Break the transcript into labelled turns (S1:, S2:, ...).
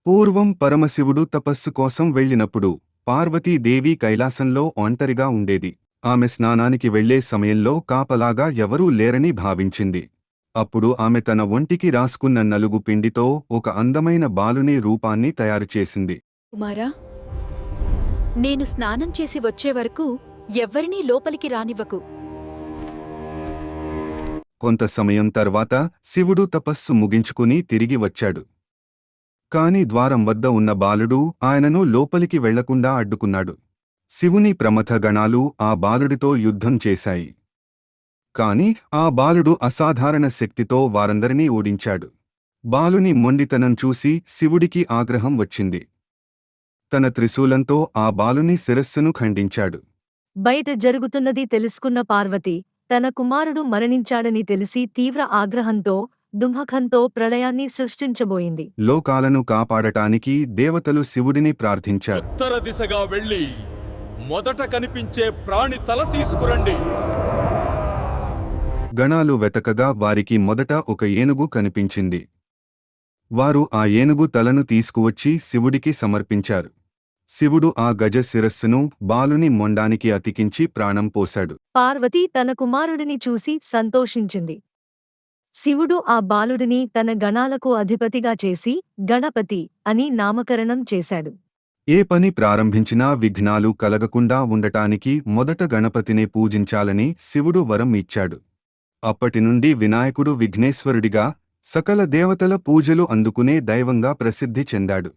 S1: పూర్వం పరమశివుడు తపస్సు కోసం వెళ్ళినప్పుడు పార్వతీదేవి కైలాసంలో ఒంటరిగా ఉండేది. ఆమె స్నానానికి వెళ్లే సమయంలో కాపలాగా ఎవరూ లేరని భావించింది. అప్పుడు ఆమె తన ఒంటికి రాసుకున్న నలుగు పిండితో ఒక అందమైన బాలుని రూపాన్ని తయారుచేసింది.
S2: కుమారా, నేను స్నానం చేసి వచ్చే వరకు ఎవ్వరినీ లోపలికి రానివ్వకు.
S1: కొంత సమయం తర్వాత శివుడు తపస్సు ముగించుకుని తిరిగి వచ్చాడు. కాని ద్వారం వద్ద ఉన్న బాలుడు ఆయనను లోపలికి వెళ్లకుండా అడ్డుకున్నాడు. శివుని ప్రమథ గణాలు ఆ బాలుడితో యుద్ధం చేశాయి. కాని ఆ బాలుడు అసాధారణ శక్తితో వారందరినీ ఓడించాడు. బాలుని మొండితనం చూసి శివుడికి ఆగ్రహం వచ్చింది. తన త్రిశూలంతో ఆ బాలుని శిరస్సును ఖండించాడు.
S3: బయట జరుగుతున్నది తెలుసుకున్న పార్వతి తన కుమారుడు మరణించాడని తెలిసి తీవ్ర ఆగ్రహంతో దుంహకంతో ప్రళయాన్ని సృష్టించబోయింది.
S1: లోకాలను కాపాడటానికి దేవతలు శివుడిని ప్రార్థించారు.
S4: ఉత్తర దిశగా వెళ్ళి మొదట కనిపించే ప్రాణి తల తీసుకురండి.
S1: గణాలు వెతకగా వారికి మొదట ఒక ఏనుగు కనిపించింది. వారు ఆ ఏనుగు తలను తీసుకువచ్చి శివుడికి సమర్పించారు. శివుడు ఆ గజ శిరస్సును బాలుని మొండానికి అతికించి ప్రాణం పోశాడు.
S3: పార్వతి తన కుమారుడిని చూసి సంతోషించింది. శివుడు ఆ బాలుడిని తన గణాలకు అధిపతిగా చేసి గణపతి అని నామకరణం చేశాడు.
S1: ఏ పని ప్రారంభించినా విఘ్నాలు కలగకుండా ఉండటానికి మొదట గణపతినే పూజించాలని శివుడు వరం ఇచ్చాడు. అప్పటినుండి వినాయకుడు విఘ్నేశ్వరుడిగా సకల దేవతల పూజలు అందుకునే దైవంగా ప్రసిద్ధి చెందాడు.